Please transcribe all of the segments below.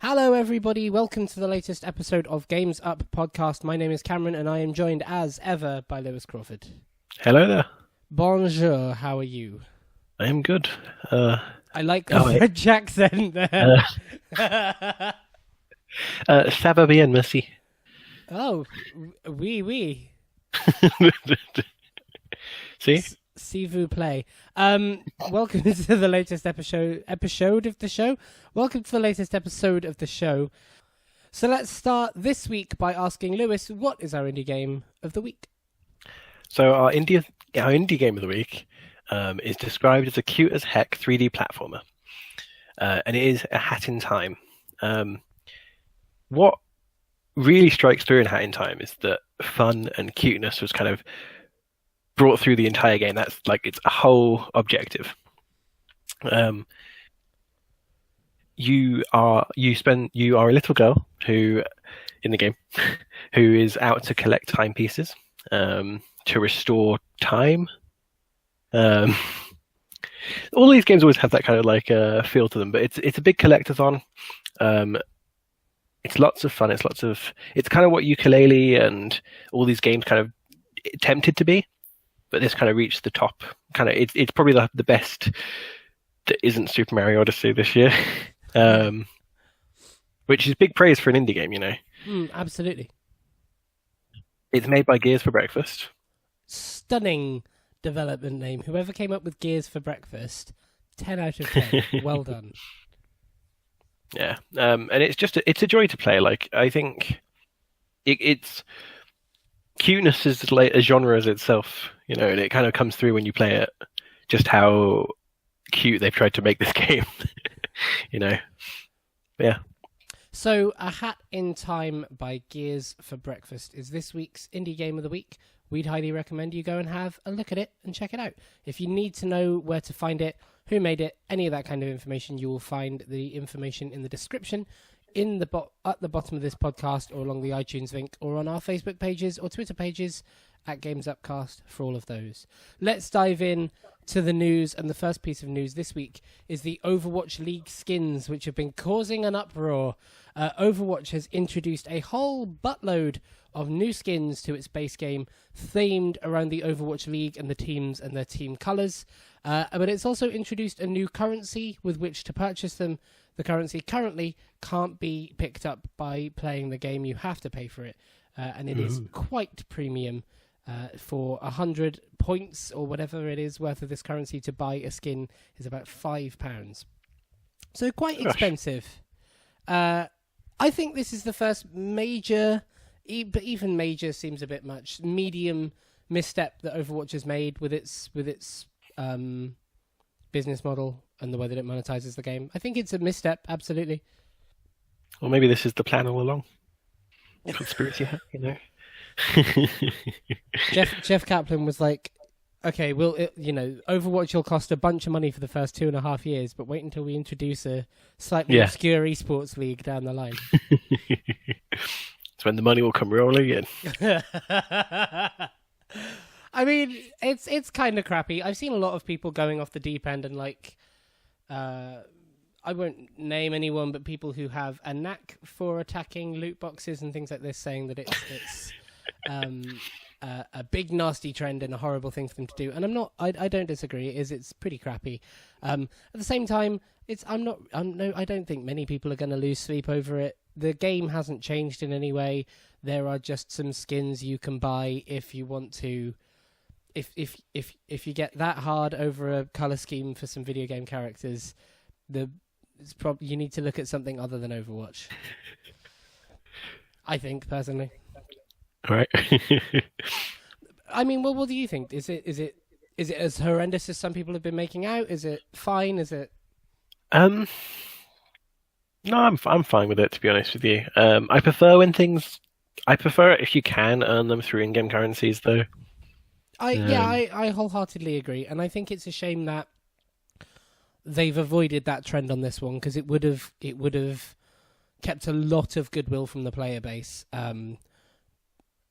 Hello, everybody. Welcome to the latest episode of Games Up podcast. My name is Cameron, and I am joined, as ever, by Lewis Crawford. Hello there. Bonjour. How are you? I am good. I like the French accent there. Ça va bien, merci. Oh, oui. See? S'il vous plaît. Welcome to the latest episode of the show. Welcome to the latest episode of the show. So let's start this week by asking Lewis, what is our indie game of the week? So our indie game of the week is described as a cute as heck 3D platformer. And it is A Hat in Time. What really strikes through in Hat in Time is that fun and cuteness was kind of brought through the entire game. That's like its whole objective. You are a little girl who, in the game, who is out to collect timepieces to restore time. All these games always have that kind of like feel to them, but it's a big collectathon. It's lots of fun. It's kind of what Ukulele and all these games kind of attempted to be. But this kind of reached the top. It's probably the best that isn't Super Mario Odyssey this year, which is big praise for an indie game, you know. Absolutely. It's made by Gears for Breakfast. Stunning development name. Whoever came up with Gears for Breakfast, 10 out of 10. Well done. Yeah, and it's a joy to play. Like, I think it's cuteness is like a genre as itself, you know, and it kind of comes through when you play it, just how cute they've tried to make this game, you know. Yeah. So, A Hat in Time by Gears for Breakfast is this week's indie game of the week. We'd highly recommend you go and have a look at it and check it out. If you need to know where to find it, who made it, any of that kind of information, you will find the information in the description at the bottom of this podcast, or along the iTunes link, or on our Facebook pages or Twitter pages at Games Upcast for all of those. Let's dive in to the news, and the first piece of news this week is the Overwatch League skins, which have been causing an uproar. Overwatch has introduced a whole buttload of new skins to its base game, themed around the Overwatch League and the teams and their team colours. But it's also introduced a new currency with which to purchase them. The currency currently can't be picked up by playing the game. You have to pay for it. And it is quite premium. For 100 points or whatever it is worth of this currency to buy a skin is about £5. So quite expensive. I think this is the first major, but even major seems a bit much, medium misstep that Overwatch has made with its business model and the way that it monetizes the game. I think it's a misstep, absolutely. Well, maybe this is the plan all along. Conspiracy hat, you know. Jeff Kaplan was like, okay, Overwatch will cost a bunch of money for the first 2.5 years, but wait until we introduce a slightly obscure esports league down the line. It's when the money will come rolling in. I mean, it's kind of crappy. I've seen a lot of people going off the deep end and I won't name anyone, but people who have a knack for attacking loot boxes and things like this, saying that it's a big nasty trend and a horrible thing for them to do. And I don't disagree. It's pretty crappy. At the same time, I don't think many people are going to lose sleep over it. The game hasn't changed in any way. There are just some skins you can buy if you want to. If you get that hard over a color scheme for some video game characters, you need to look at something other than Overwatch. I think personally. All right. I mean, well, what do you think? Is it as horrendous as some people have been making out? Is it fine? Is it? No, I'm fine with it, to be honest with you. I prefer it if you can earn them through in-game currencies, though. I wholeheartedly agree, and I think it's a shame that they've avoided that trend on this one, because it would have kept a lot of goodwill from the player base.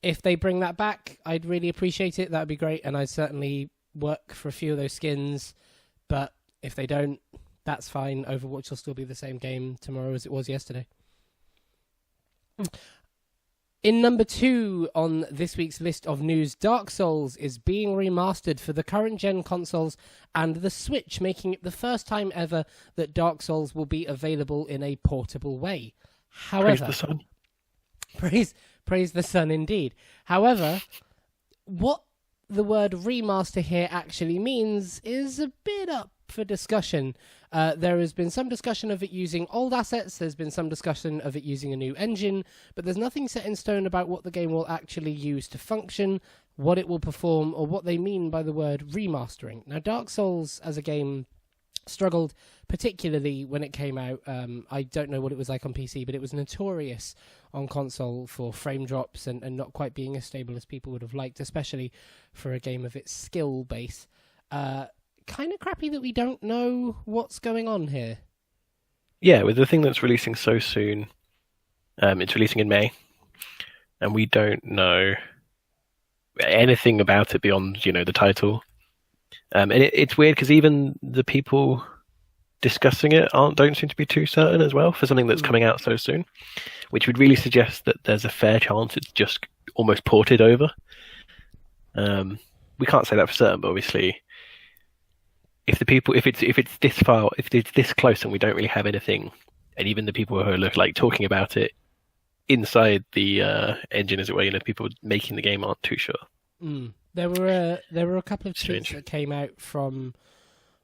If they bring that back, I'd really appreciate it. That'd be great, and I'd certainly work for a few of those skins. But if they don't, That's fine. Overwatch will still be the same game tomorrow as it was yesterday. In number 2 on this week's list of news, Dark Souls is being remastered for the current gen consoles and the Switch, making it the first time ever that Dark Souls will be available in a portable way. However, Praise the sun. Praise the sun indeed. However, what the word remaster here actually means is a bit up for discussion. There has been some discussion of it using old assets, there's been some discussion of it using a new engine, but there's nothing set in stone about what the game will actually use to function, what it will perform, or what they mean by the word remastering. Now, Dark Souls as a game struggled particularly when it came out. I don't know what it was like on PC, but it was notorious on console for frame drops and not quite being as stable as people would have liked, especially for a game of its skill base. Kind of crappy that we don't know what's going on here. Yeah, with the thing that's releasing so soon, it's releasing in May, and we don't know anything about it beyond, the title. And it's weird because even the people discussing it don't seem to be too certain as well for something that's coming out so soon, which would really suggest that there's a fair chance it's just almost ported over. We can't say that for certain, but obviously, if it's this far, if it's this close, and we don't really have anything, and even the people who are talking about it inside the engine, as it were, people making the game aren't too sure. There were a couple of tweets that came out from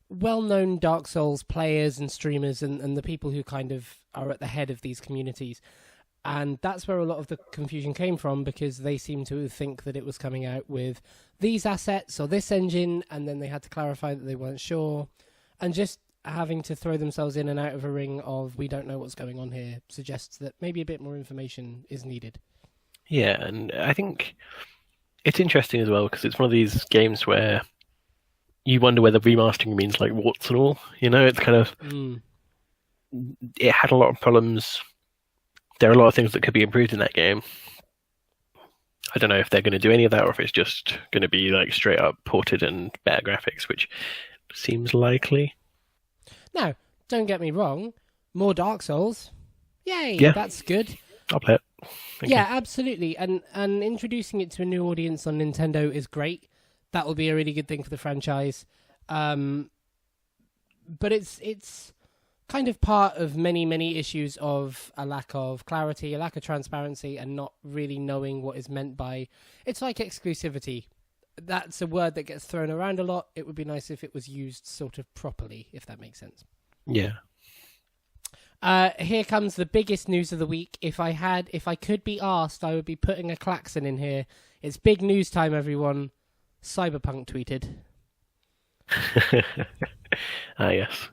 well-known Dark Souls players and streamers and the people who kind of are at the head of these communities. And that's where a lot of the confusion came from, because they seem to think that it was coming out with these assets or this engine, and then they had to clarify that they weren't sure. And just having to throw themselves in and out of a ring of we don't know what's going on here suggests that maybe a bit more information is needed. Yeah, and I think it's interesting as well because it's one of these games where you wonder whether remastering means warts and all. It's kind of it had a lot of problems. There are a lot of things that could be improved in that game. I don't know if they're going to do any of that, or if it's just going to be straight up ported and better graphics, which seems likely. Now, don't get me wrong, more Dark Souls. Yay, yeah. That's good. I'll play it. Thank you. Absolutely. And introducing it to a new audience on Nintendo is great. That will be a really good thing for the franchise. But it's kind of part of many, many issues of a lack of clarity, a lack of transparency, and not really knowing what is meant by... It's like exclusivity. That's a word that gets thrown around a lot. It would be nice if it was used sort of properly, if that makes sense. Yeah. Here comes the biggest news of the week. If I could be asked, I would be putting a klaxon in here. It's big news time, everyone. Cyberpunk tweeted. Yes.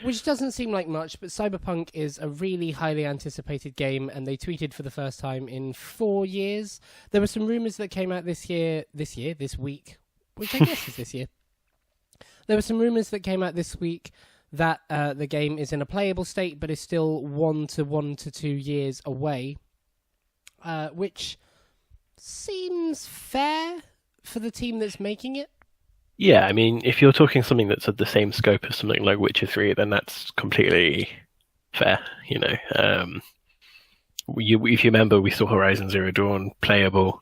Which doesn't seem like much, but Cyberpunk is a really highly anticipated game, and they tweeted for the first time in 4 years. There were some rumours that came out this week, which I guess is this year. There were some rumours that came out this week that the game is in a playable state, but is still 1 to 2 years away, which seems fair for the team that's making it. Yeah, I mean, if you're talking something that's of the same scope as something like Witcher 3, then that's completely fair, if you remember, we saw Horizon Zero Dawn playable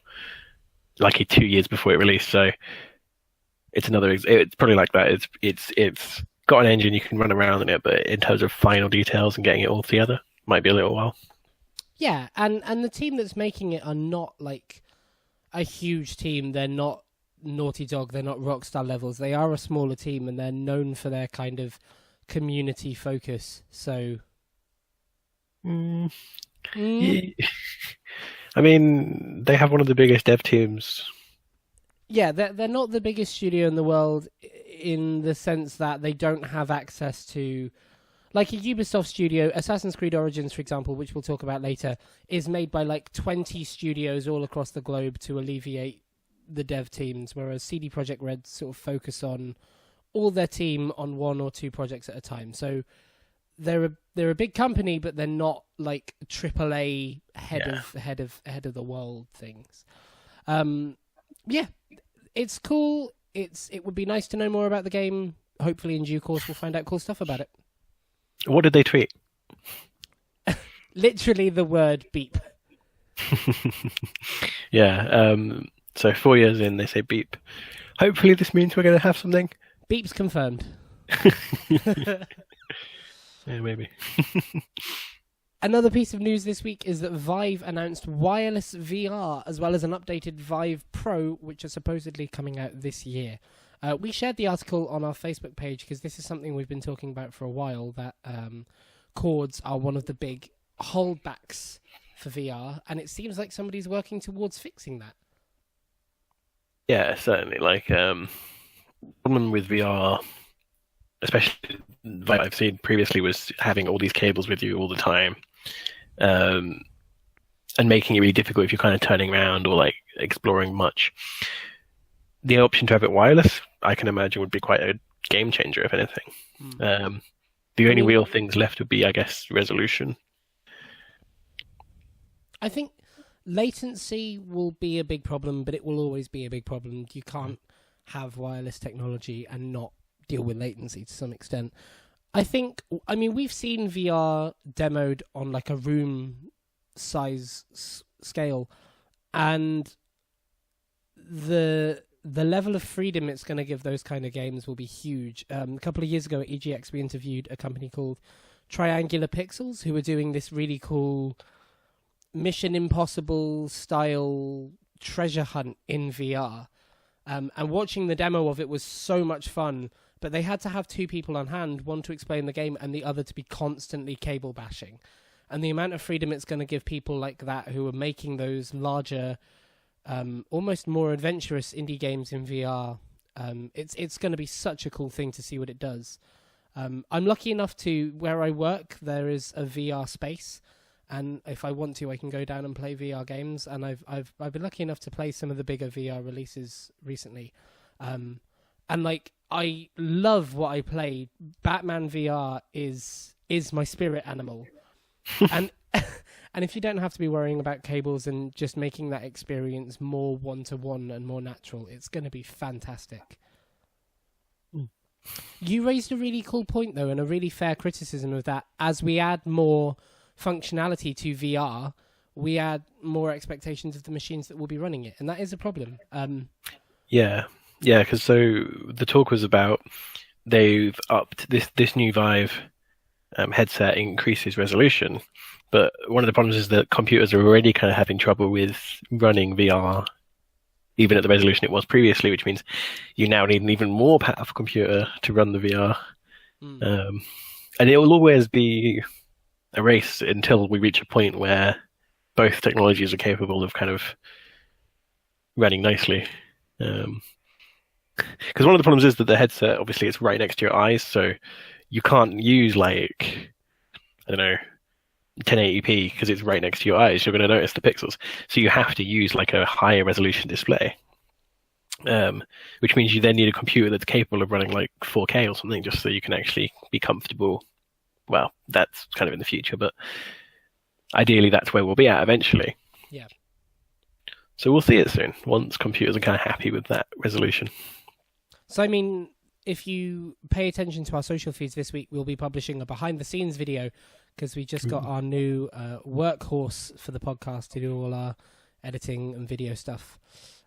2 years before it released, so it's probably like that. It's got an engine, you can run around in it, but in terms of final details and getting it all together, might be a little while. Yeah, and the team that's making it are not a huge team. They're not Naughty Dog, they're not Rockstar levels. They are a smaller team, and they're known for their kind of community focus. So, Yeah. I mean, they have one of the biggest dev teams. Yeah, they're not the biggest studio in the world in the sense that they don't have access to, like a Ubisoft studio. Assassin's Creed Origins, for example, which we'll talk about later, is made by 20 studios all across the globe to alleviate the dev teams, whereas CD Projekt Red sort of focus on all their team on 1 or 2 projects at a time. So they're a big company, but they're not AAA head of the world things. Yeah, it's cool. It would be nice to know more about the game. Hopefully, in due course, we'll find out cool stuff about it. What did they tweet? Literally the word beep. Yeah. So 4 years in, they say beep. Hopefully, this means we're going to have something. Beep's confirmed. Yeah, maybe. Another piece of news this week is that Vive announced wireless VR as well as an updated Vive Pro, which are supposedly coming out this year. We shared the article on our Facebook page because this is something we've been talking about for a while, that cords are one of the big holdbacks for VR, and it seems like somebody's working towards fixing that. Yeah, certainly. Like, problem with VR, especially what I've seen previously, was having all these cables with you all the time, and making it really difficult if you're kind of turning around or like exploring much. The option to have it wireless, I can imagine, would be quite a game changer, if anything. The only real things left would be, I guess, resolution. I think latency will be a big problem, but it will always be a big problem. You can't have wireless technology and not deal with latency to some extent. I mean, we've seen VR demoed on like a room size scale, and the level of freedom it's going to give those kind of games will be huge. A couple of years ago at EGX, we interviewed a company called Triangular Pixels, who were doing this really cool Mission Impossible style treasure hunt in VR. And watching the demo of it was so much fun, but they had to have two people on hand, one to explain the game and the other to be constantly cable bashing. And the amount of freedom it's going to give people like that who are making those larger, almost more adventurous indie games in VR, it's going to be such a cool thing to see what it does. I'm lucky enough to, where I work, there is a VR space, and if I want to, I can go down and play VR games. And I've been lucky enough to play some of the bigger VR releases recently, and like I love what I play. Batman VR is my spirit animal, and and if you don't have to be worrying about cables and just making that experience more one-to-one and more natural, it's going to be fantastic. You raised a really cool point, though, and a really fair criticism of that. As we add more functionality to VR, we add more expectations of the machines that will be running it, and that is a problem. Yeah, because so the talk was about they've upped this new Vive headset increases resolution, but one of the problems is that computers are already kind of having trouble with running VR, even at the resolution it was previously, which means you now need an even more powerful computer to run the VR. And it will always be a race until we reach a point where both technologies are capable of kind of running nicely. Because one of the problems is that the headset, obviously, it's right next to your eyes, so you can't use, like, I don't know, 1080p because it's right next to your eyes. You're going to notice the pixels. So you have to use, like, a higher resolution display, which means you then need a computer that's capable of running, like, 4K or something, just so you can actually be comfortable. Well, that's kind of in the future, but ideally that's where we'll be at eventually. Yeah. So we'll see it soon, once computers are kind of happy with that resolution. So, I mean, if you pay attention to our social feeds this week, we'll be publishing a behind-the-scenes video because we just got our new workhorse for the podcast to do all our editing and video stuff.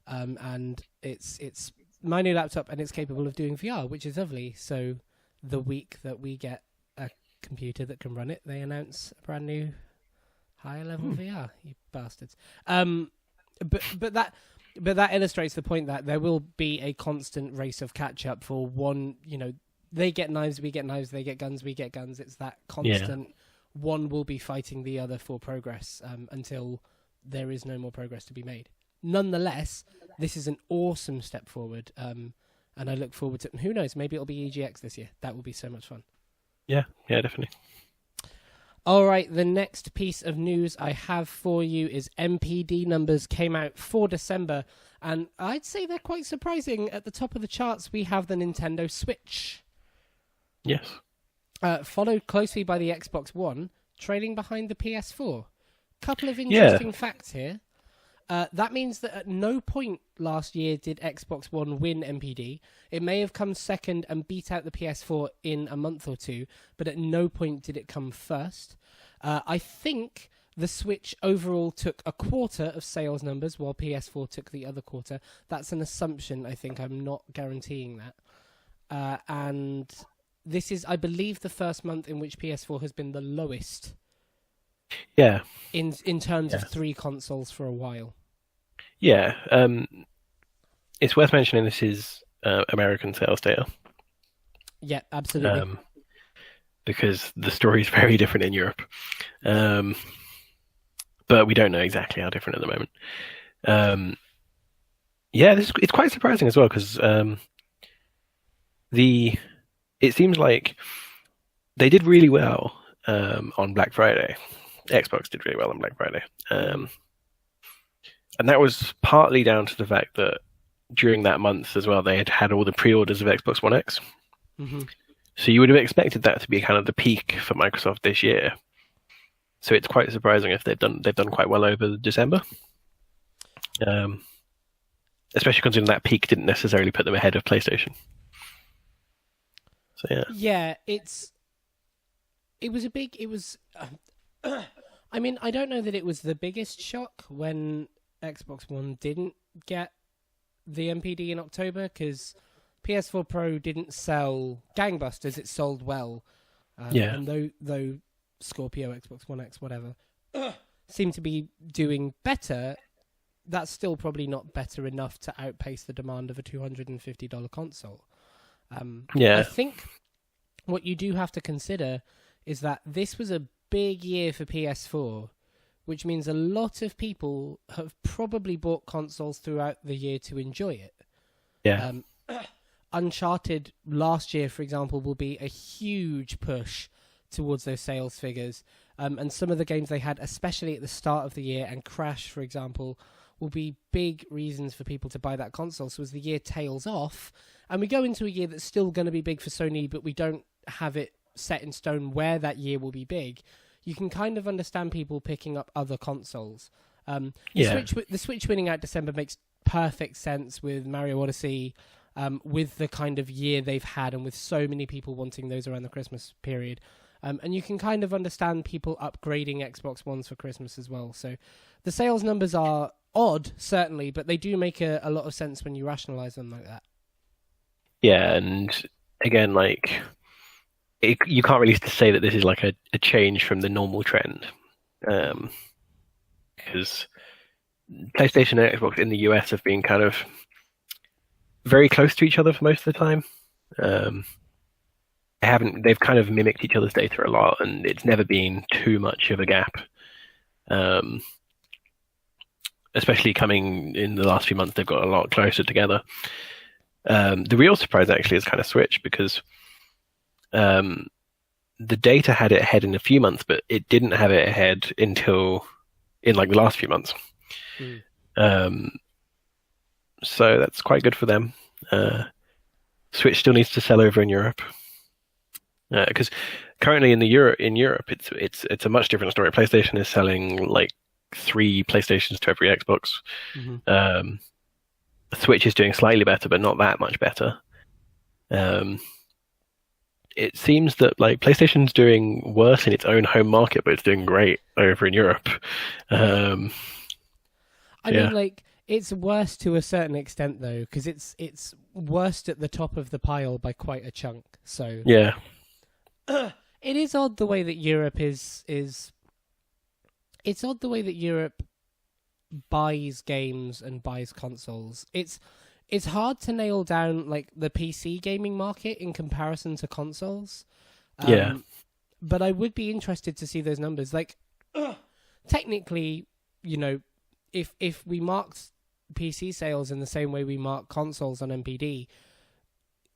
And it's my new laptop, and it's capable of doing VR, which is lovely. So the week that we get a computer that can run it, they announce a brand new higher level VR, you bastards. But that illustrates the point that there will be a constant race of catch up for one. You know, they get knives, we get knives. They get guns, we get guns. It's that constant. One will be fighting the other for progress until there is no more progress to be made. Nonetheless, this is an awesome step forward, and I look forward to. Who knows? Maybe it'll be EGX this year. That will be so much fun. Yeah, definitely. All right, the next piece of news I have for you is MPD numbers came out for December, and I'd say they're quite surprising. At the top of the charts, we have the Nintendo Switch. Yes. Followed closely by the Xbox One, trailing behind the PS4. Couple of interesting facts here. That means that at no point last year did Xbox One win MPD. It may have come second and beat out the PS4 in a month or two, but at no point did it come first. I think the Switch overall took a quarter of sales numbers, while PS4 took the other quarter. That's an assumption, I think. I'm not guaranteeing that. And this is, I believe, the first month in which PS4 has been the lowest. Yeah. In terms of 3 consoles for a while. Yeah. It's worth mentioning this is American sales data. Yeah, absolutely. Because the story is very different in Europe. But we don't know exactly how different at the moment. It's quite surprising as well because it seems like they did really well on Black Friday. Xbox did really well on Black Friday. And that was partly down to the fact that during that month as well, they had all the pre-orders of Xbox One X. Mm-hmm. So you would have expected that to be kind of the peak for Microsoft this year. So it's quite surprising if they've done quite well over December. Especially considering that peak didn't necessarily put them ahead of PlayStation. So yeah. Yeah, I mean, I don't know that it was the biggest shock when Xbox One didn't get the MPD in October, because PS4 Pro didn't sell gangbusters. It sold well. And though Scorpio, Xbox One X, whatever, seem to be doing better, that's still probably not better enough to outpace the demand of a $250 console. I think what you do have to consider is that this was a big year for PS4, which means a lot of people have probably bought consoles throughout the year to enjoy it. Yeah. Uncharted last year, for example, will be a huge push towards those sales figures. And some of the games they had, especially at the start of the year, and Crash, for example, will be big reasons for people to buy that console. So as the year tails off, and we go into a year that's still going to be big for Sony, but we don't have it set in stone where that year will be big, you can kind of understand people picking up other consoles. The Switch winning out December makes perfect sense with Mario Odyssey, with the kind of year they've had, and with so many people wanting those around the Christmas period. And you can kind of understand people upgrading Xbox Ones for Christmas as well. So the sales numbers are odd, certainly, but they do make a lot of sense when you rationalize them like that. Yeah, and again, like, you can't really say that this is like a change from the normal trend. Because PlayStation and Xbox in the US have been kind of very close to each other for most of the time. They've kind of mimicked each other's data a lot, and it's never been too much of a gap. Especially coming in the last few months, they've got a lot closer together. The real surprise actually is kind of Switch, because the data had it ahead in a few months, but it didn't have it ahead until in like the last few months. So that's quite good for them. Switch still needs to sell over in Europe, because currently in Europe it's a much different story. PlayStation is selling like 3 PlayStations to every Xbox. Mm-hmm. Switch is doing slightly better, but not that much better. It seems that like PlayStation's doing worse in its own home market, but it's doing great over in Europe. I mean, like, it's worse to a certain extent though, because it's worst at the top of the pile by quite a chunk. So yeah, it is odd the way that Europe is. It's odd the way that Europe buys games and buys consoles. It's hard to nail down like the PC gaming market in comparison to consoles. But I would be interested to see those numbers. Like, technically, you know, if we marked PC sales in the same way we mark consoles on MPD,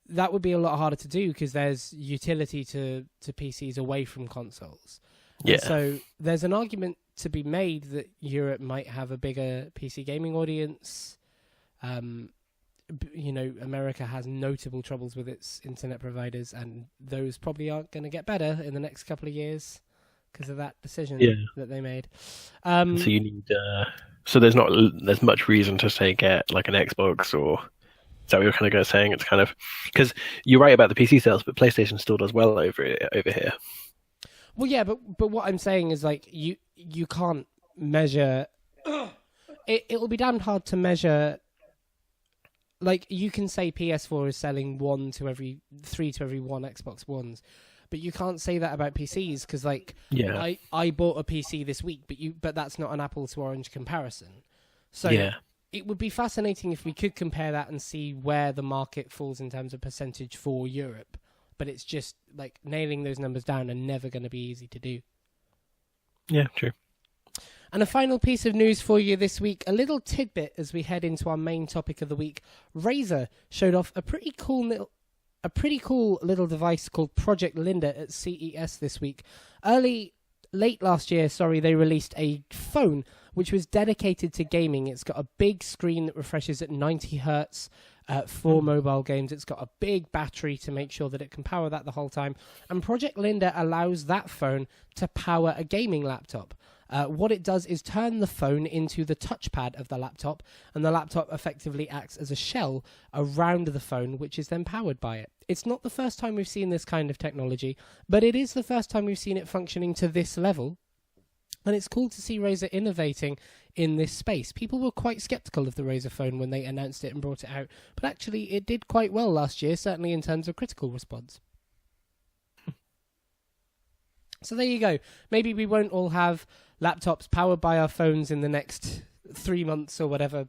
that would be a lot harder to do because there's utility to PCs away from consoles. Yeah. And so there's an argument to be made that Europe might have a bigger PC gaming audience. You know, America has notable troubles with its internet providers, and those probably aren't going to get better in the next couple of years. because of that decision Yeah. that they made. So you need. So there's much reason to say get like an Xbox or. Is that what you're kind of saying? It's kind of because you're right about the PC sales, but PlayStation still does well over here. Well, yeah, but what I'm saying is like you can't measure. It will be damned hard to measure. Like you can say PS4 is selling 3 to every 1 Xbox Ones, but you can't say that about PCs because like I bought a PC this week, but that's not an apple to orange comparison. So it would be fascinating if we could compare that and see where the market falls in terms of percentage for Europe. But it's just like nailing those numbers down and never going to be easy to do. Yeah, true. And a final piece of news for you this week, a little tidbit as we head into our main topic of the week. Razer showed off a pretty cool little device called Project Linda at CES this week. Late last year, they released a phone which was dedicated to gaming. It's got a big screen that refreshes at 90 hertz for mobile games. It's got a big battery to make sure that it can power that the whole time. And Project Linda allows that phone to power a gaming laptop. What it does is turn the phone into the touchpad of the laptop, and the laptop effectively acts as a shell around the phone, which is then powered by it. It's not the first time we've seen this kind of technology, but it is the first time we've seen it functioning to this level. And it's cool to see Razer innovating in this space. People were quite skeptical of the Razer phone when they announced it and brought it out, but actually it did quite well last year, certainly in terms of critical response. So there you go. Maybe we won't all have laptops powered by our phones in the next 3 months or whatever.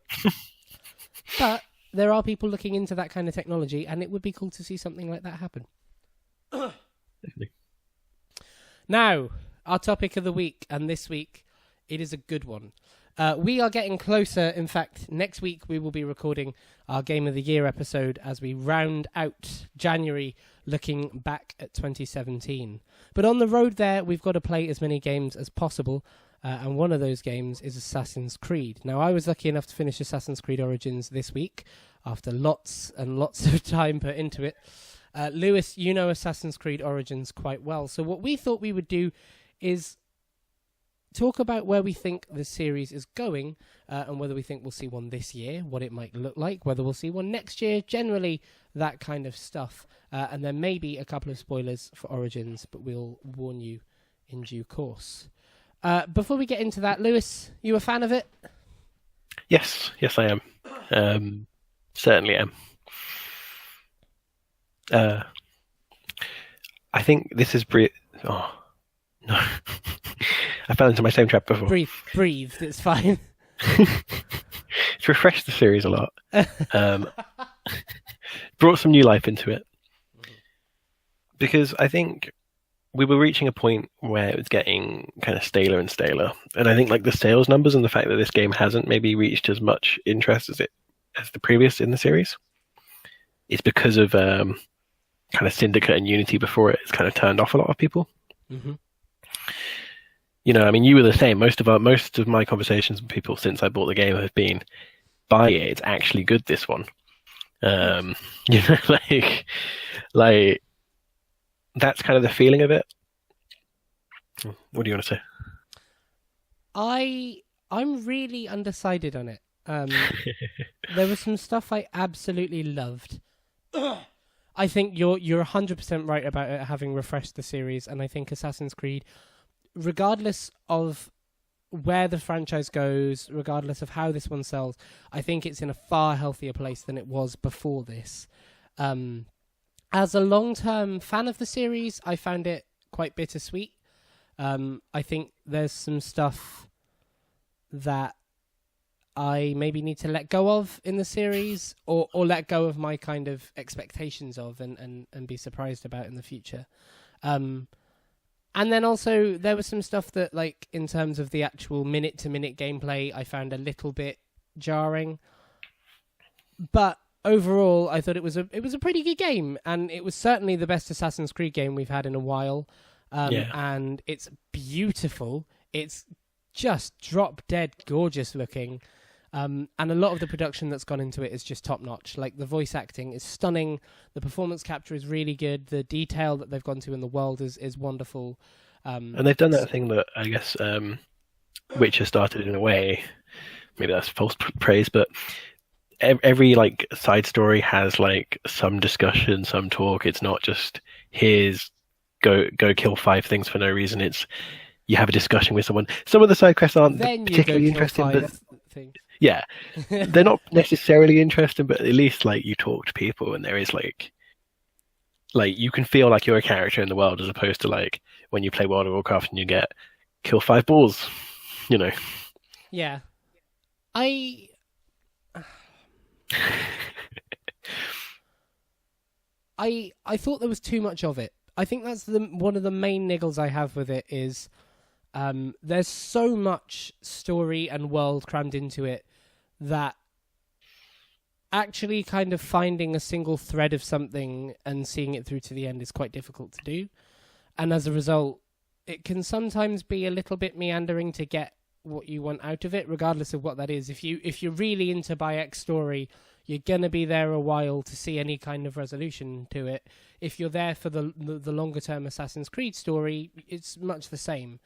But there are people looking into that kind of technology, and it would be cool to see something like that happen. Definitely. Now, our topic of the week, and this week, it is a good one. We are getting closer. In fact, next week we will be recording our Game of the Year episode as we round out January looking back at 2017. But on the road there, we've got to play as many games as possible, and one of those games is Assassin's Creed. Now, I was lucky enough to finish Assassin's Creed Origins this week after lots and lots of time put into it. Lewis, you know Assassin's Creed Origins quite well, so what we thought we would do is talk about where we think the series is going and whether we think we'll see one this year, what it might look like, whether we'll see one next year, generally that kind of stuff. And then maybe a couple of spoilers for Origins, but we'll warn you in due course. Before we get into that, Lewis, you a fan of it? Yes, I am. Certainly am. I think this is Oh, no. I fell into my same trap before. Breathe, it's fine. It's refreshed the series a lot. Brought some new life into it. Because I think we were reaching a point where it was getting kind of staler and staler. And I think like the sales numbers and the fact that this game hasn't maybe reached as much interest as the previous in the series is because of kind of Syndicate and Unity before it. It's kind of turned off a lot of people. Mm-hmm. You know, I mean, you were the same. Most of my conversations with people since I bought the game have been, buy it. It's actually good. This one, you know, like that's kind of the feeling of it. What do you want to say? I'm really undecided on it. There was some stuff I absolutely loved. I think you're 100% right about it having refreshed the series, and I think Assassin's Creed, regardless of where the franchise goes, regardless of how this one sells, I think it's in a far healthier place than it was before this. As a long-term fan of the series, I found it quite bittersweet. I think there's some stuff that I maybe need to let go of in the series, or let go of my kind of expectations of and be surprised about in the future. And then also there was some stuff that, like, in terms of the actual minute-to-minute gameplay, I found a little bit jarring. But overall, I thought it was a pretty good game, and it was certainly the best Assassin's Creed game we've had in a while. And it's beautiful. It's just drop-dead gorgeous looking. And a lot of the production that's gone into it is just top-notch. Like, the voice acting is stunning. The performance capture is really good. The detail that they've gone to in the world is wonderful. And they've done that thing that I guess Witcher started in a way. Maybe that's false praise, but every like side story has like some discussion, some talk. It's not just here's go kill 5 things for no reason. It's you have a discussion with someone. Some of the side quests aren't then particularly you go kill interesting, but 5 things. yeah, they're not necessarily interesting. But at least like you talk to people, and there is like you can feel like you're a character in the world, as opposed to like when you play World of Warcraft and you get kill 5 balls. You know. Yeah, I I thought there was too much of it. I think that's one of the main niggles I have with it is there's so much story and world crammed into it that actually kind of finding a single thread of something and seeing it through to the end is quite difficult to do. And as a result, it can sometimes be a little bit meandering to get what you want out of it, regardless of what that is. If you're really into by X story, you're gonna be there a while to see any kind of resolution to it. If you're there for the longer term Assassin's Creed story, it's much the same.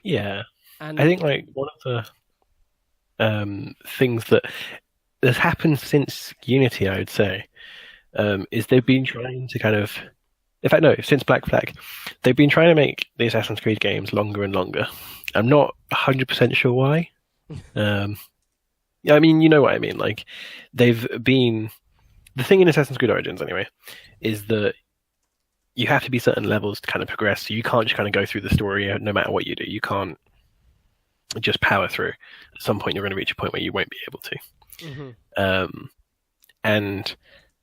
Yeah, And I think like one of the things that has happened since Unity, I would say, is they've been trying to kind of, in fact, no, since Black Flag, they've been trying to make the Assassin's Creed games longer and longer. I'm not 100% sure why. Yeah, I mean, you know what I mean. Like, they've been the thing in Assassin's Creed Origins, anyway, is that you have to be certain levels to kind of progress. So you can't just kind of go through the story no matter what you do. You can't just power through. At some point, you're going to reach a point where you won't be able to. Mm-hmm. And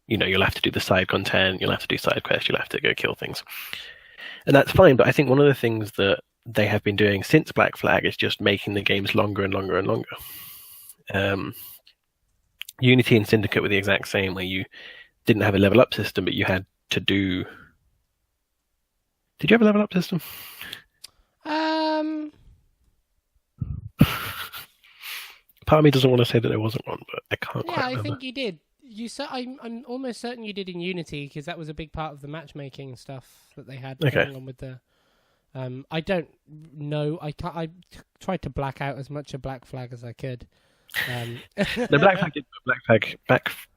you know, you'll have to do the side content, you'll have to do side quests, you'll have to go kill things, and that's fine. But I think one of the things that they have been doing since Black Flag is just making the games longer and longer and longer. Unity and Syndicate were the exact same, where you didn't have a level up system, but you had to do. Did you have a level up system? Part of me doesn't want to say that there wasn't one, but I can't quite remember. I think you did. I'm almost certain you did in Unity, because that was a big part of the matchmaking stuff that they had going on with the. I don't know. I tried to black out as much of Black Flag as I could. The Black Flag did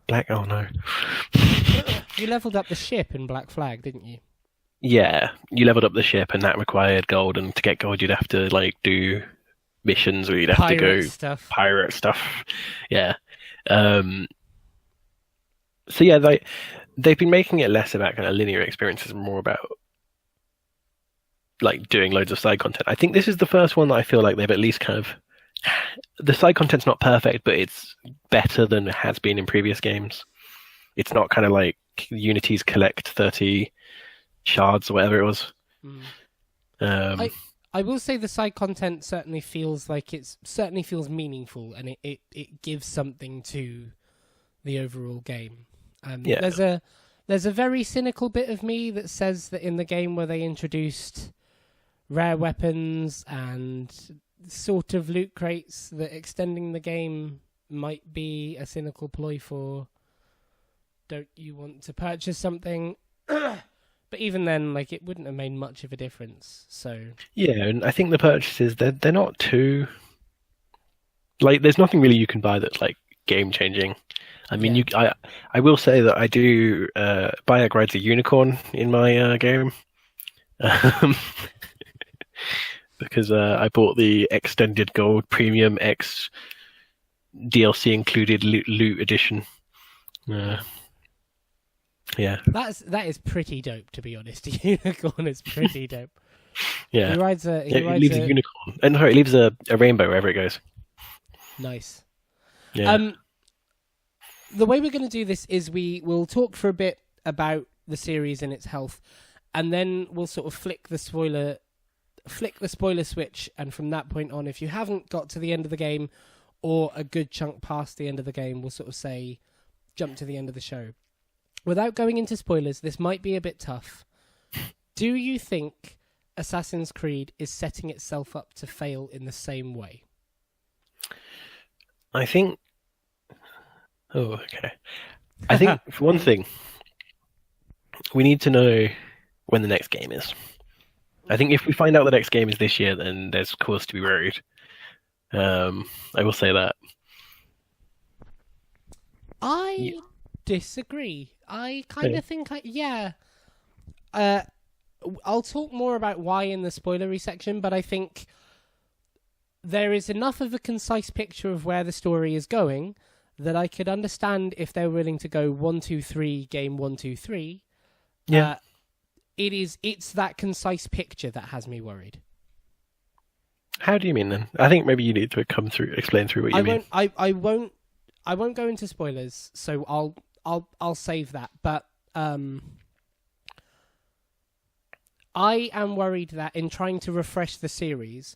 Black. Oh no! You leveled up the ship in Black Flag, didn't you? Yeah, you leveled up the ship, and that required gold. And to get gold, you'd have to like do missions, or you'd have to go pirate stuff. Yeah. So yeah, they've been making it less about kind of linear experiences, and more about like doing loads of side content. I think this is the first one that I feel like they've at least kind of. The side content's not perfect, but it's better than it has been in previous games. It's not kind of like Unity's collect 30 shards or whatever it was. I will say the side content certainly feels meaningful, and it gives something to the overall game. There's a very cynical bit of me that says that in the game where they introduced rare weapons and sort of loot crates, that extending the game might be a cynical ploy for don't you want to purchase something. But even then, like, it wouldn't have made much of a difference. So yeah, and I think the purchases they're not too like there's nothing really you can buy that's like game changing. I mean, I will say that I do Bayek rides a unicorn in my game. Because I bought the extended gold premium X DLC included loot edition. Yeah, that is pretty dope, to be honest. Unicorn is pretty dope. Yeah, he leaves a unicorn, and it leaves a rainbow wherever it goes. Nice. Yeah. The way we're going to do this is we will talk for a bit about the series and its health, and then we'll sort of flick the spoiler switch, and from that point on, if you haven't got to the end of the game or a good chunk past the end of the game, we'll sort of say jump to the end of the show. Without going into spoilers, this might be a bit tough. Do you think Assassin's Creed is setting itself up to fail in the same way? I think... Oh, okay. I think, for one thing, we need to know when the next game is. I think if we find out the next game is this year, then there's cause to be worried. I will say that. Yeah. I disagree. I kind Yeah. of think yeah. Uh, I'll talk more about why in the spoilery section, but I think there is enough of a concise picture of where the story is going that I could understand if they're willing to go 1, 2, 3, game 1, 2, 3. Yeah. It's that concise picture that has me worried. How do you mean then? I think maybe you need to explain through what you mean. I won't go into spoilers, so I'll save that. But I am worried that in trying to refresh the series,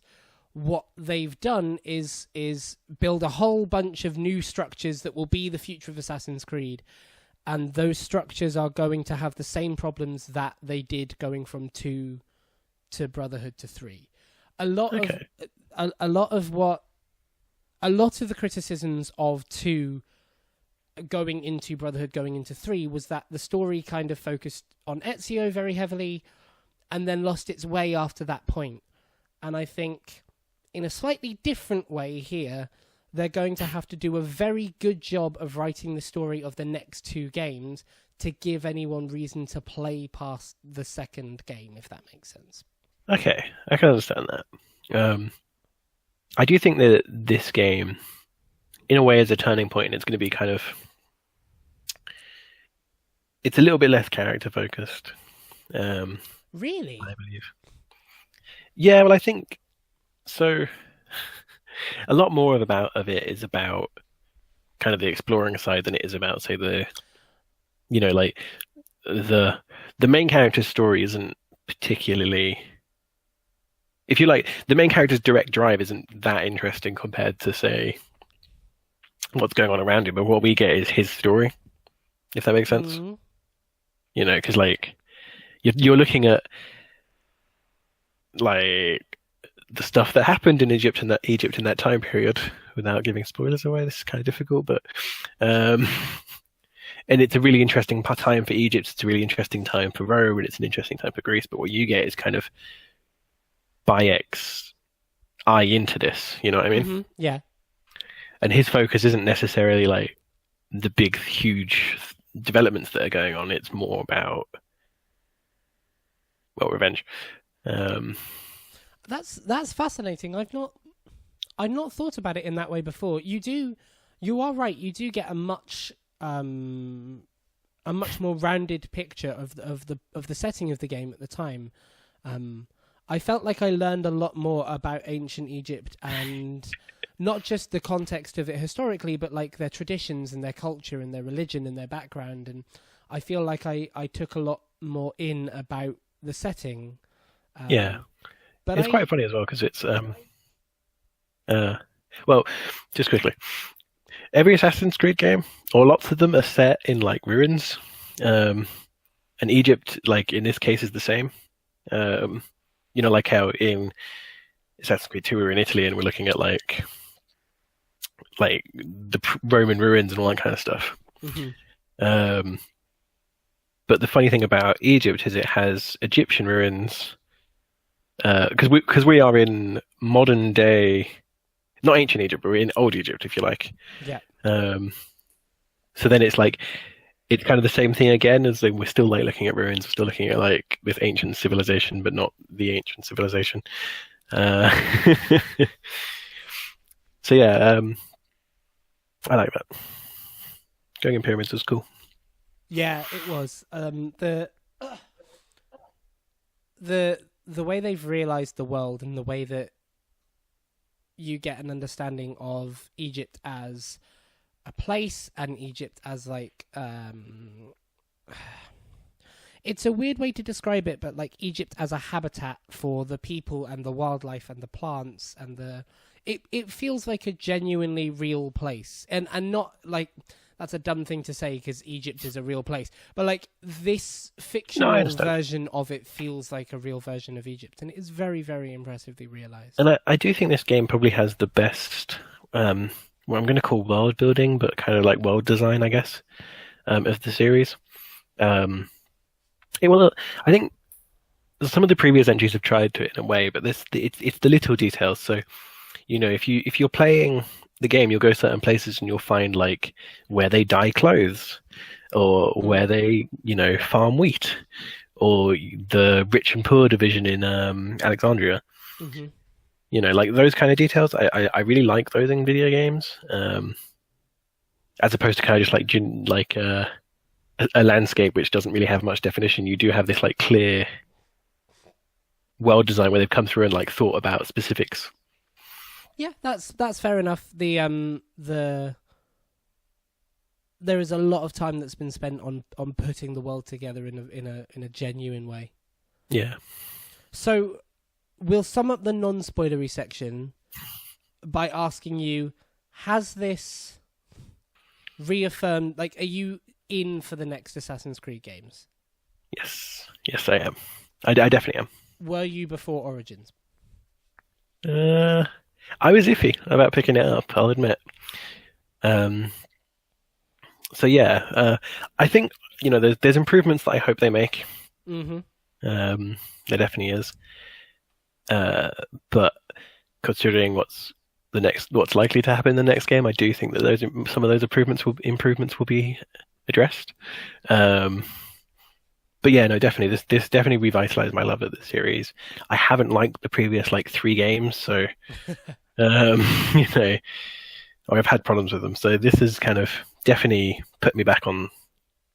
what they've done is build a whole bunch of new structures that will be the future of Assassin's Creed, and those structures are going to have the same problems that they did going from 2 to Brotherhood to 3. A lot Okay. of a lot of what a lot of the criticisms of 2 going into Brotherhood going into 3 was that the story kind of focused on Ezio very heavily and then lost its way after that point. And I think in a slightly different way here, they're going to have to do a very good job of writing the story of the next 2 games to give anyone reason to play past the second game, if that makes sense. Okay, I can understand that. I do think that this game, in a way, is a turning point. It's going to be kind of, it's a little bit less character focused. Really? I believe. Yeah, well, I think so. A lot more of it is about kind of the exploring side than it is about, say, like the main character's story isn't particularly. If you like, the main character's direct drive isn't that interesting compared to, say, what's going on around him. But what we get is his story, if that makes sense. Mm-hmm. Because like you're looking at like the stuff that happened in Egypt in that time period without giving spoilers away. This is kind of difficult, but and it's a really interesting time for Egypt. It's a really interesting time for Rome, and it's an interesting time for Greece. But what you get is kind of Bayek's eye into this. You know what I mean? Mm-hmm. Yeah. And his focus isn't necessarily like the big, huge developments that are going on. It's more about revenge. That's fascinating. I've not thought about it in that way before. You are right. You do get a much more rounded picture of the setting of the game at the time. I felt like I learned a lot more about ancient Egypt and not just the context of it historically, but like their traditions and their culture and their religion and their background. And I feel like I took a lot more in about the setting. Yeah, but it's quite funny as well because it's well, just quickly, every Assassin's Creed game, or lots of them, are set in like ruins, and Egypt, like in this case, is the same. Like how in Assassin's Creed 2 we were in Italy and we're looking at like the Roman ruins and all that kind of stuff. Mm-hmm. But the funny thing about Egypt is it has Egyptian ruins, because we are in modern day, not ancient Egypt, but we're in old Egypt, if you like. Yeah. So then it's like it's kind of the same thing again, as we're still like looking at ruins, we're still looking at like this ancient civilization, but not the ancient civilization. So yeah, I like that. Going in pyramids was cool. Yeah, it was. The way they've realized the world and the way that you get an understanding of Egypt as a place and Egypt as like it's a weird way to describe it, but like Egypt as a habitat for the people and the wildlife and the plants and it feels like a genuinely real place, and not like that's a dumb thing to say because Egypt is a real place, but like this fictional version of it feels like a real version of Egypt, and it is very, very impressively realized. And I do think this game probably has the best, what I'm going to call world building, but kind of like world design, I guess, of the series. I think some of the previous entries have tried to it in a way, but it's the little details. So if you're playing the game, you'll go certain places and you'll find like where they dye clothes, or where they farm wheat, or the rich and poor division in Alexandria. Mm-hmm. Like those kind of details. I really like those in video games, as opposed to kind of just like a landscape which doesn't really have much definition. You do have this like clear world design where they've come through and like thought about specifics. Yeah, that's fair enough. There is a lot of time that's been spent on putting the world together in a genuine way. Yeah. So we'll sum up the non-spoilery section by asking you: has this reaffirmed? Like, are you in for the next Assassin's Creed games? Yes, I am. I definitely am. Were you before Origins? I was iffy about picking it up, I'll admit. So yeah, I think there's improvements that I hope they make. Mm-hmm. There definitely is. But considering what's likely to happen in the next game, I do think that some of those improvements will be addressed. But yeah, no, definitely this definitely revitalized my love of the series. I haven't liked the previous like 3 games, so I've had problems with them. So this has kind of definitely put me back on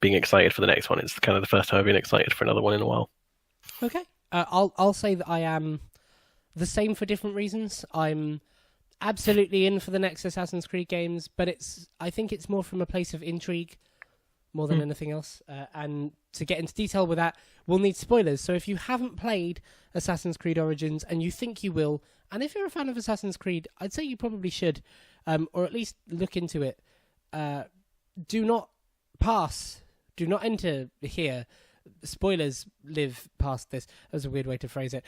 being excited for the next one. It's kind of the first time I've been excited for another one in a while. Okay, I'll say that I am the same for different reasons. I'm absolutely in for the next Assassin's Creed games, but I think it's more from a place of intrigue more than anything else. And to get into detail with that, we'll need spoilers. So if you haven't played Assassin's Creed Origins and you think you will, and if you're a fan of Assassin's Creed, I'd say you probably should, or at least look into it. Do not pass. Do not enter here. Spoilers live past this. That's a weird way to phrase it.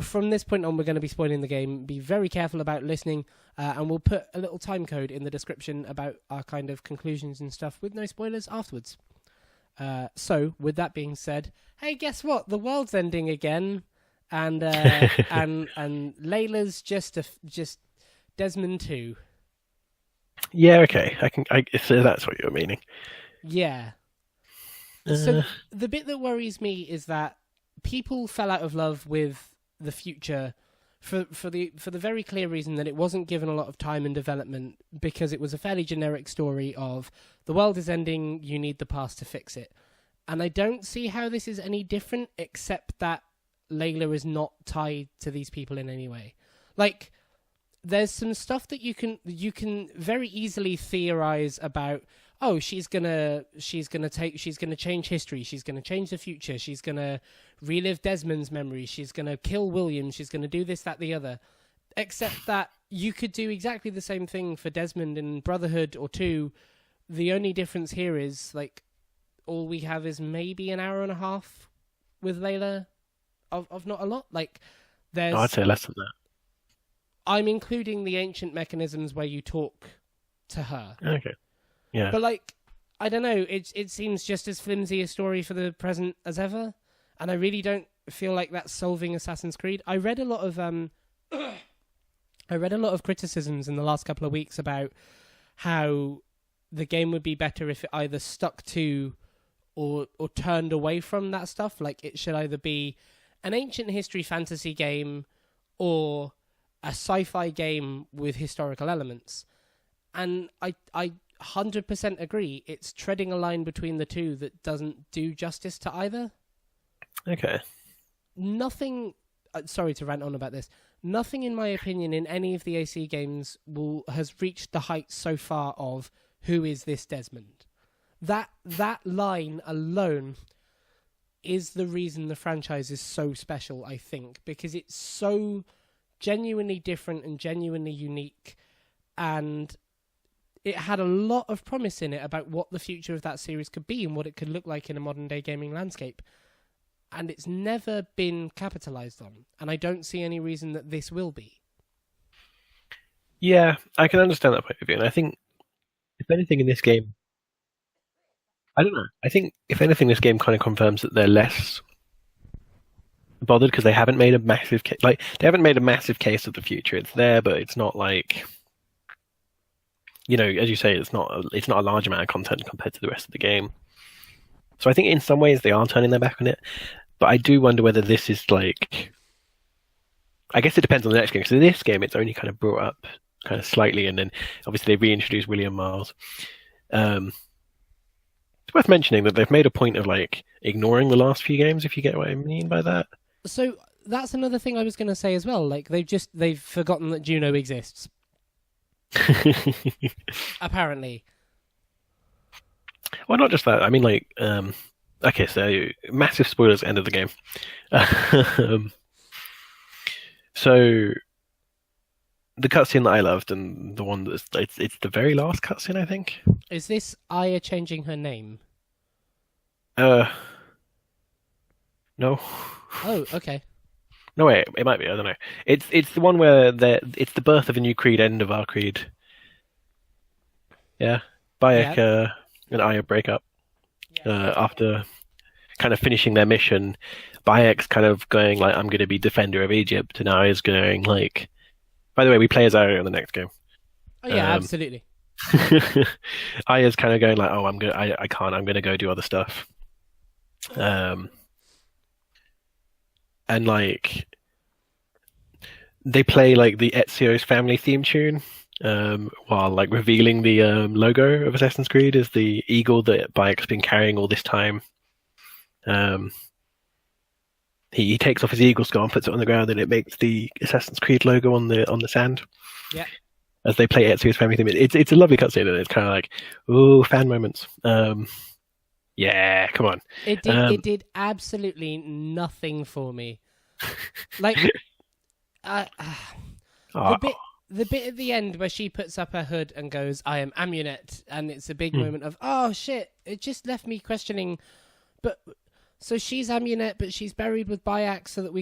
From this point on, we're going to be spoiling the game. Be very careful about listening, and we'll put a little time code in the description about our kind of conclusions and stuff with no spoilers afterwards. So, with that being said, hey, guess what? The world's ending again, and and Layla's just Desmond 2. Yeah, okay. So that's what you're meaning. Yeah. So the bit that worries me is that people fell out of love with the future for the very clear reason that it wasn't given a lot of time and development, because it was a fairly generic story of the world is ending, you need the past to fix it. And I don't see how this is any different, except that Layla is not tied to these people in any way. Like, there's some stuff that you can very easily theorize about. Oh, she's gonna change history. She's gonna change the future. She's gonna relive Desmond's memory. She's gonna kill William. She's gonna do this, that, the other. Except that you could do exactly the same thing for Desmond in Brotherhood or 2. The only difference here is like all we have is maybe an hour and a half with Layla of not a lot. Like there's. No, I'd say less than that. I'm including the ancient mechanisms where you talk to her. Okay. Yeah. But like, I don't know. It seems just as flimsy a story for the present as ever, and I really don't feel like that's solving Assassin's Creed. I read a lot of criticisms in the last couple of weeks about how the game would be better if it either stuck to or turned away from that stuff. Like it should either be an ancient history fantasy game or a sci-fi game with historical elements. And I 100% agree. It's treading a line between the two that doesn't do justice to either. Okay. Nothing. Sorry to rant on about this. Nothing, in my opinion, in any of the AC games has reached the heights so far of who is this Desmond. That line alone is the reason the franchise is so special, I think, because it's so genuinely different and genuinely unique, and it had a lot of promise in it about what the future of that series could be and what it could look like in a modern day gaming landscape. And it's never been capitalized on, and I don't see any reason that this will be. Yeah, I can understand that point of view, and I think if anything in this game, I don't know. I think if anything, this game kind of confirms that they're less bothered because they haven't made a massive like they haven't made a massive case of the future. It's there, but it's not like, as you say, it's not a large amount of content compared to the rest of the game. So I think in some ways they are turning their back on it, but I do wonder whether this is like. I guess it depends on the next game. So in this game, it's only kind of brought up kind of slightly, and then obviously they reintroduced William Miles. It's worth mentioning that they've made a point of like ignoring the last few games, if you get what I mean by that. So that's another thing I was going to say as well. Like they've forgotten that Juno exists. Apparently. Well, not just that. I mean, like, okay, so massive spoilers. End of the game. So the cutscene that I loved, and the one that's it's the very last cutscene, I think. Is this Aya changing her name? No. Oh, okay. No, wait, it might be. I don't know. It's the one where it's the birth of a new creed, end of our creed. Yeah, Bayek and Aya break up after kind of finishing their mission. Bayek's kind of going like, "I'm going to be defender of Egypt," and Aya's going like, "By the way, we play as Aya in the next game." Oh yeah, absolutely. Aya's kind of going like, "Oh, I can't. I'm going to go do other stuff." And like they play like the Ezio's family theme tune while like revealing the logo of Assassin's Creed as the eagle that Bayek's been carrying all this time. He takes off his eagle skull and puts it on the ground, and it makes the Assassin's Creed logo on the sand. Yeah. As they play Ezio's family theme, it's a lovely cutscene, and it's kind of like, ooh, fan moments. Yeah, come on. It did absolutely nothing for me. Like, the bit at the end where she puts up her hood and goes, "I am Amunet," and it's a big moment of, oh shit! It just left me questioning. But so she's Amunet, but she's buried with Bayek so that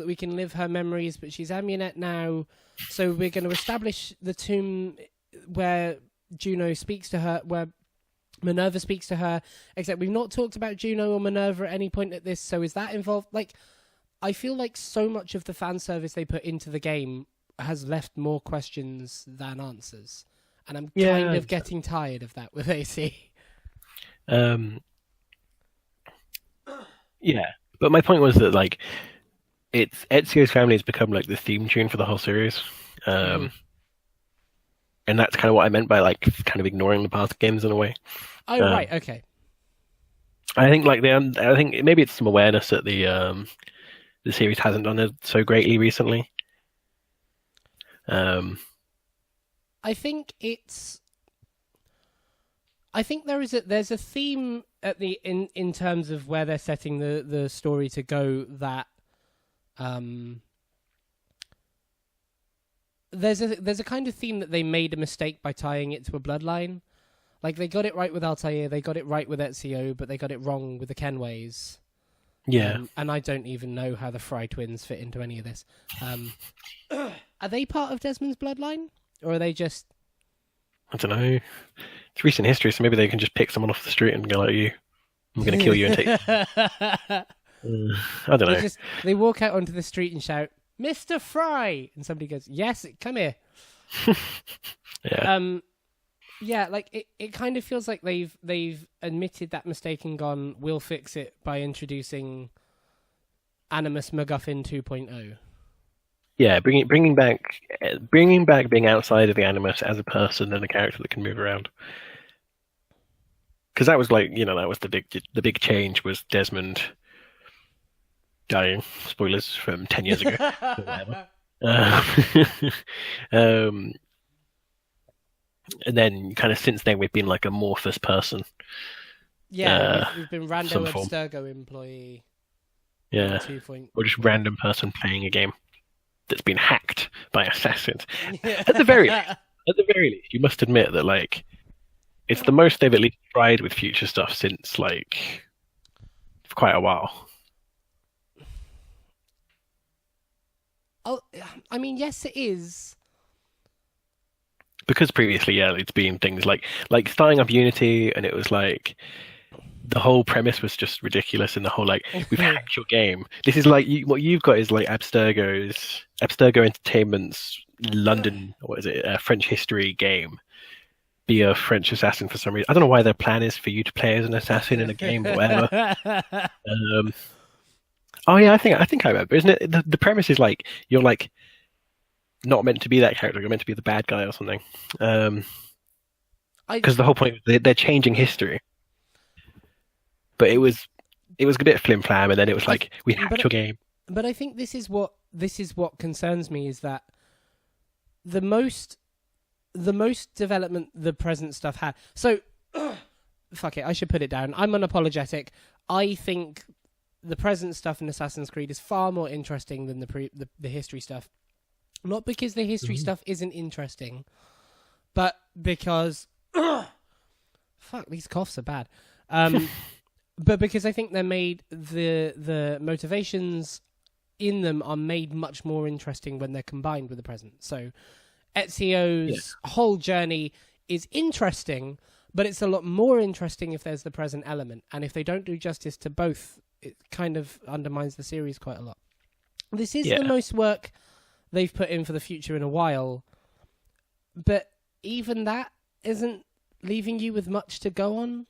we can live her memories. But she's Amunet now, so we're going to establish the tomb where Juno speaks to her, where Minerva speaks to her, except we've not talked about Juno or Minerva at any point at this, so is that involved? Like, I feel like so much of the fan service they put into the game has left more questions than answers. And I'm kind of getting tired of that with AC. Yeah, but my point was that, like, Ezio's family has become, like, the theme tune for the whole series. And that's kind of what I meant by, like, kind of ignoring the past games in a way. Oh, right, okay. I think I think maybe it's some awareness that the series hasn't done it so greatly recently. I think there's a theme at in terms of where they're setting the story to go that there's a kind of theme that they made a mistake by tying it to a bloodline. Like, they got it right with Altair, they got it right with Ezio, but they got it wrong with the Kenways. Yeah. And I don't even know how the Fry twins fit into any of this. Are they part of Desmond's bloodline? Or are they just... I don't know. It's recent history, so maybe they can just pick someone off the street and go like, "You, I'm going to kill you and take..." I don't know. They walk out onto the street and shout, "Mr. Fry!" And somebody goes, "Yes, come here." Yeah. Yeah, like it kind of feels like they've admitted that mistake and gone, "We'll fix it by introducing Animus MacGuffin 2.0." Yeah, bringing back being outside of the Animus as a person and a character that can move around. Because that was like, that was the big change, was Desmond dying. Spoilers from 10 years ago. Or whatever. And then kind of since then we've been like amorphous person. Yeah, we've been random Abstergo employee. Yeah, or just random person playing a game that's been hacked by assassins. At the very least, you must admit that like it's the most they've at least tried with future stuff since like for quite a while. Oh, I mean, yes, it is. Because previously, it's been things like starting up Unity, and it was like the whole premise was just ridiculous, and the whole like we've hacked your game. This is like what you've got is like Abstergo Entertainment's London, what is it, French history game. Be a French assassin for some reason. I don't know why their plan is for you to play as an assassin in a game, but whatever. Oh yeah, I think I remember. Isn't it? The premise is like you're like not meant to be that character. You're meant to be the bad guy or something. Because the whole point they're changing history. But it was a bit flim flam, and then it was like we hacked your game. But I think this is what concerns me is that the most development the present stuff had. So fuck it, I should put it down. I'm unapologetic. I think the present stuff in Assassin's Creed is far more interesting than the history stuff. Not because the history stuff isn't interesting, but because fuck, these coughs are bad. But because I think they're made the motivations in them are made much more interesting when they're combined with the present. So Ezio's whole journey is interesting, but it's a lot more interesting if there's the present element. And if they don't do justice to both, it kind of undermines the series quite a lot. This is the most work they've put in for the future in a while, but even that isn't leaving you with much to go on.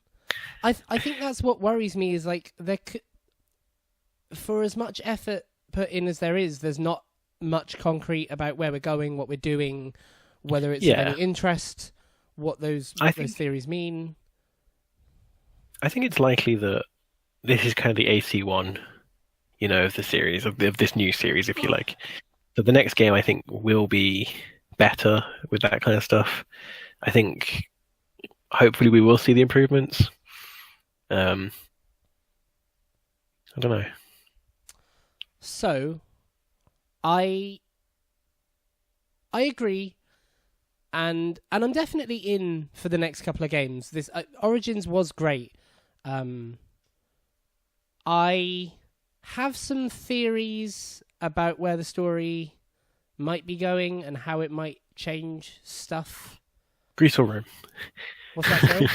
I think that's what worries me is like for as much effort put in as there is, there's not much concrete about where we're going, what we're doing, whether it's of any interest, what those theories mean. I think it's likely that this is kind of the AC1, of the series, of this new series, if you like. So the next game, I think, will be better with that kind of stuff. I think, hopefully, we will see the improvements. I don't know. So, I agree, and I'm definitely in for the next couple of games. This Origins was great. I have some theories about where the story might be going and how it might change stuff. Greece or Rome? What's that, sorry?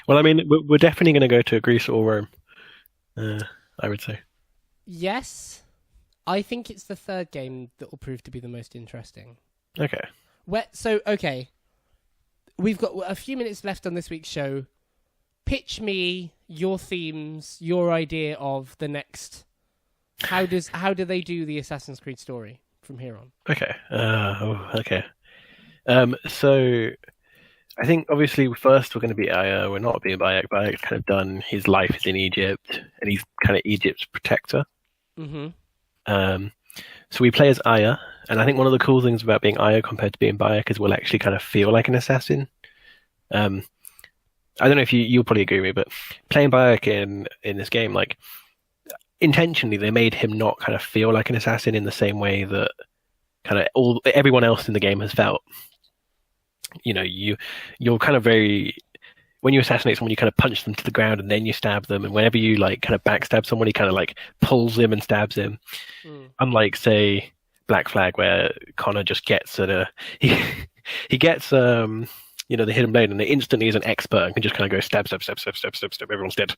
Well, I mean, we're definitely going to go to Greece or Rome, I would say. Yes. I think it's the third game that will prove to be the most interesting. Okay. Okay. We've got a few minutes left on this week's show. Pitch me your themes, your idea of the next... How do they do the Assassin's Creed story from here on? Okay. Okay. So... I think obviously first we're going to be Aya. We're not being Bayek. Bayek's kind of done. His life is in Egypt, and he's kind of Egypt's protector. So we play as Aya, and I think one of the cool things about being Aya compared to being Bayek is we'll actually kind of feel like an assassin. I don't know if you'll probably agree with me, but playing Bayek in this game, like intentionally, they made him not kind of feel like an assassin in the same way that kind of everyone else in the game has felt. You're kind of when you assassinate someone, you kind of punch them to the ground and then you stab them. And whenever you like kind of backstab someone, he kind of like pulls him and stabs him. Unlike, say, Black Flag, where Connor just gets he gets the hidden blade, and it instantly is an expert and can just kind of go stab, stab, stab, stab, stab, stab, stab. Everyone's dead.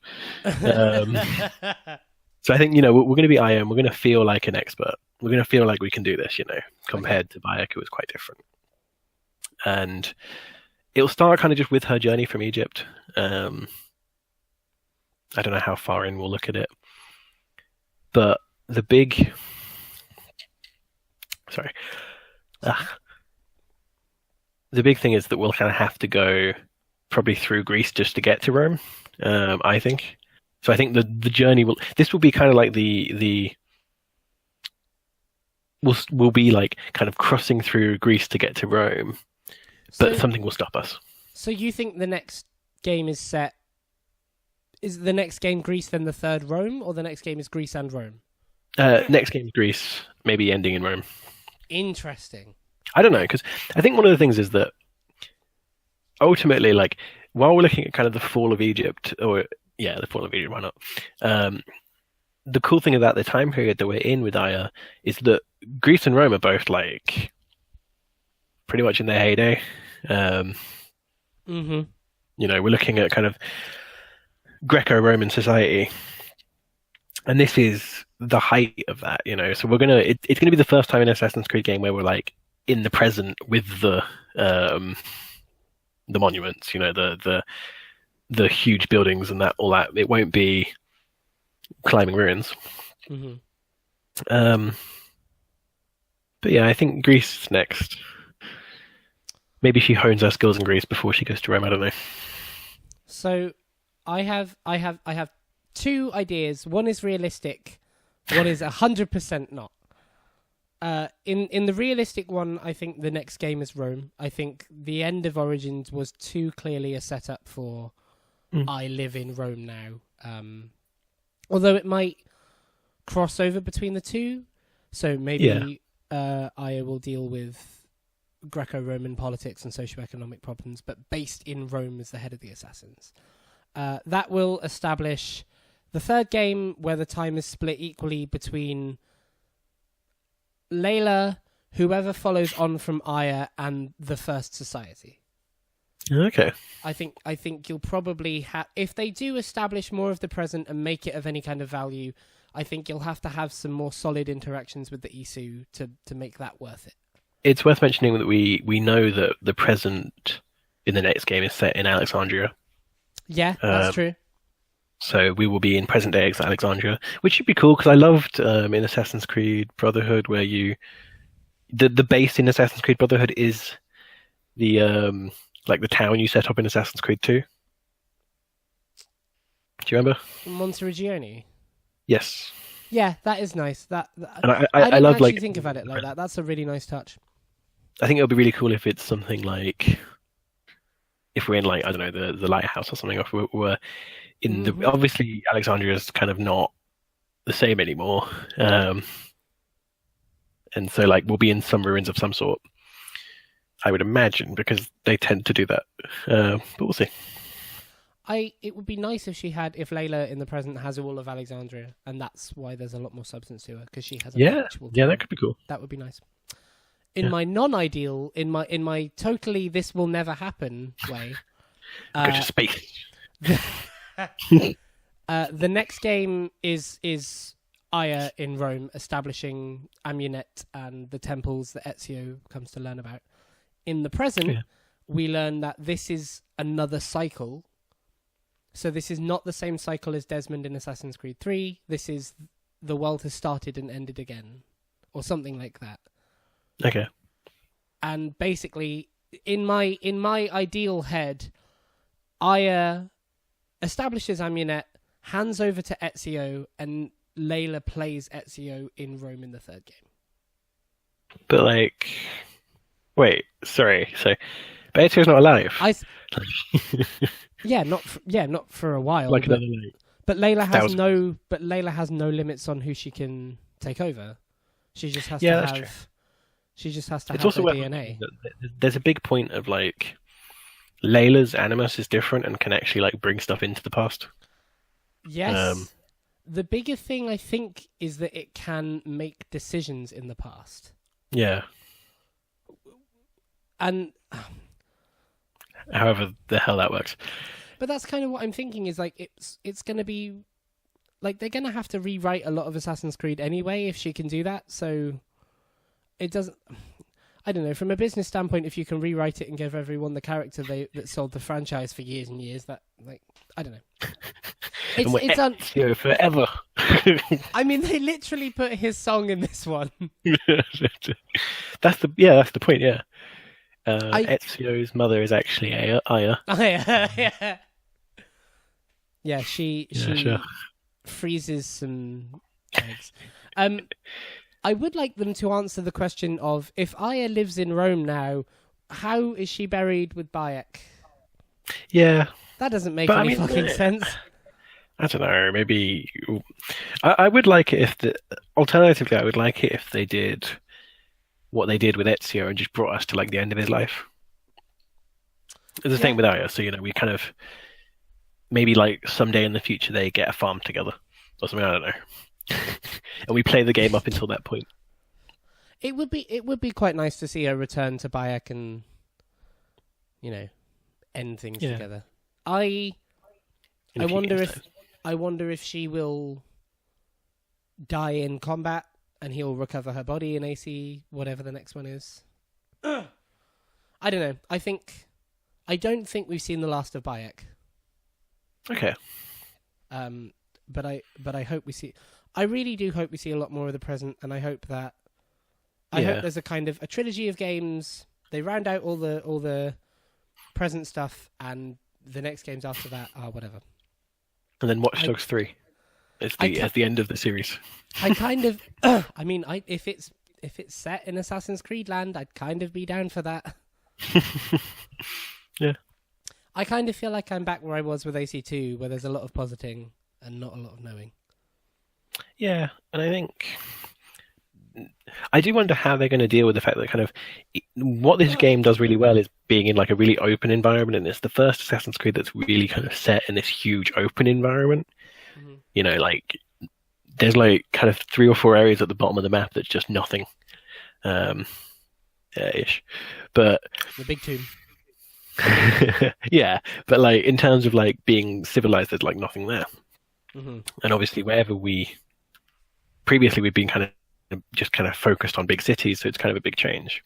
So I think we're going to be IM. We're going to feel like an expert. We're going to feel like we can do this. Compared to Bayek, it was quite different. And it'll start kind of just with her journey from Egypt. I don't know how far in we'll look at it. But the big... Sorry. The big thing is that we'll kind of have to go probably through Greece just to get to Rome, I think. So I think the journey will... This will be kind of like we'll be like kind of crossing through Greece to get to Rome. But something will stop us. So you think the next game is set... Is the next game Greece, then the third Rome, or the next game is Greece and Rome? Next game is Greece, maybe ending in Rome. Interesting. I don't know, because I think one of the things is that ultimately, like, while we're looking at kind of the fall of Egypt, the fall of Egypt, why not? The cool thing about the time period that we're in with Aya is that Greece and Rome are both, like, pretty much in their heyday. We're looking at kind of Greco-Roman society, and this is the height of that, you know. So it's gonna be the first time in an Assassin's Creed game where we're like in the present with the monuments, you know, the huge buildings and that all that. It won't be climbing ruins. Hmm. But yeah, I think Greece is next. Maybe she hones her skills in Greece before she goes to Rome. I don't know. So I have two ideas. One is realistic. One is 100% not. In the realistic one, I think the next game is Rome. I think the end of Origins was too clearly a setup for I live in Rome now. Although it might cross over between the two, so maybe Aya will deal with Greco-Roman politics and socioeconomic problems, but based in Rome as the head of the assassins. That will establish the third game where the time is split equally between Layla, whoever follows on from Aya, and the First Society. Okay. I think you'll probably have, if they do establish more of the present and make it of any kind of value, I think you'll have to have some more solid interactions with the Isu to make that worth it. It's worth mentioning that we know that the present in the next game is set in Alexandria. Yeah, that's true. So we will be in present day Alexandria, which should be cool because I loved in Assassin's Creed Brotherhood where the base in Assassin's Creed Brotherhood is the like the town you set up in Assassin's Creed 2. Do you remember? Monteriggioni. Yes. Yeah, that is nice. That and I I didn't love actually like think about it like that. That's a really nice touch. I think it would be really cool if it's something like if we're in like I don't know the lighthouse or something, or if we're in the obviously Alexandria is kind of not the same anymore, and so like we'll be in some ruins of some sort. I would imagine because they tend to do that, but we'll see. It would be nice if Layla in the present has all of Alexandria, and that's why there's a lot more substance to her because she has actual. Yeah, that could be cool. That would be nice. In my non-ideal, in my totally this will never happen way, go to space. The next game is Aya in Rome establishing Amunet and the temples that Ezio comes to learn about. In the present, we learn that this is another cycle. So this is not the same cycle as Desmond in Assassin's Creed 3. This is the world has started and ended again, or something like that. Okay. And basically, in my ideal head, Aya establishes Amunet, hands over to Ezio, and Layla plays Ezio in Rome in the third game. But like, wait, sorry. So, but Ezio's not alive. Not for a while. Like another night. But Layla has no limits on who she can take over. She just has to have. True. She just has to have also her DNA. There's a big point of like Layla's animus is different and can actually like bring stuff into the past. Yes. The bigger thing I think is that it can make decisions in the past. Yeah. And however the hell that works. But that's kind of what I'm thinking is like it's going to be like they're going to have to rewrite a lot of Assassin's Creed anyway if she can do that. So it doesn't. I don't know. From a business standpoint, if you can rewrite it and give everyone the character that sold the franchise for years and years, that like I don't know. It's forever. I mean, they literally put his song in this one. That's the point. Yeah. Ezio's mother is actually Aya. Yeah, she freezes some eggs. I would like them to answer the question of if Aya lives in Rome now, how is she buried with Bayek? Yeah, that doesn't make any fucking sense. I don't know. Maybe I would like it if alternatively, I would like it if they did what they did with Ezio and just brought us to like the end of his life. It's the same with Aya, so we kind of maybe like someday in the future they get a farm together or something. I don't know, and we play the game up until that point. It would be quite nice to see her return to Bayek and end things together. I in I a few wonder years' if time. I wonder if she will die in combat and he'll recover her body in AC, whatever the next one is. I don't know. I don't think we've seen the last of Bayek. Okay. But I hope we see. I really do hope we see a lot more of the present, and I hope that I hope there's a kind of a trilogy of games. They round out all the present stuff, and the next games after that are whatever. And then Watch Dogs 3 is the end of the series. I kind of, I mean, if it's set in Assassin's Creed land, I'd kind of be down for that. Yeah. I kind of feel like I'm back where I was with AC2, where there's a lot of positing and not a lot of knowing. Yeah, and I think I do wonder how they're going to deal with the fact that kind of what this game does really well is being in like a really open environment, and it's the first Assassin's Creed that's really kind of set in this huge open environment. Mm-hmm. You know, like there's like kind of 3 or 4 areas at the bottom of the map that's just nothing, ish. But the big tomb. Yeah, but like in terms of like being civilized, there's like nothing there. Mm-hmm. And obviously, wherever previously we've been kind of focused on big cities, so it's kind of a big change.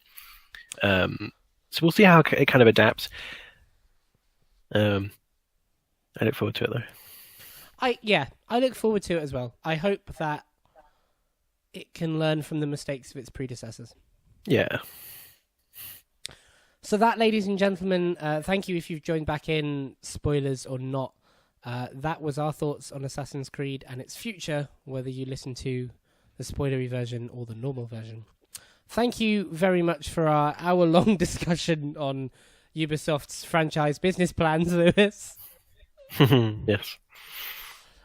So we'll see how it kind of adapts. I look forward to it though. I look forward to it as well. I hope that it can learn from the mistakes of its predecessors. Yeah. So that, ladies and gentlemen, thank you if you've joined back in, spoilers or not. That was our thoughts on Assassin's Creed and its future, whether you listen to the spoilery version or the normal version. Thank you very much for our hour-long discussion on Ubisoft's franchise business plans, Lewis. Yes.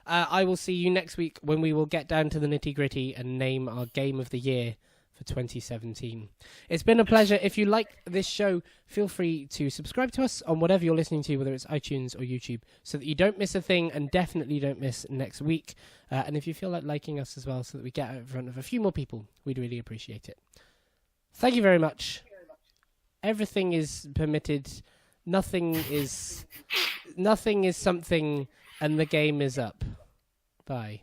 I will see you next week when we will get down to the nitty-gritty and name our game of the year for 2017. It's been a pleasure. If you like this show, feel free to subscribe to us on whatever you're listening to, whether it's iTunes or YouTube, so that you don't miss a thing and definitely don't miss next week. And if you feel like liking us as well, so that we get out in front of a few more people, we'd really appreciate it. Thank you very much. Everything is permitted. Nothing is something, and the game is up. Bye.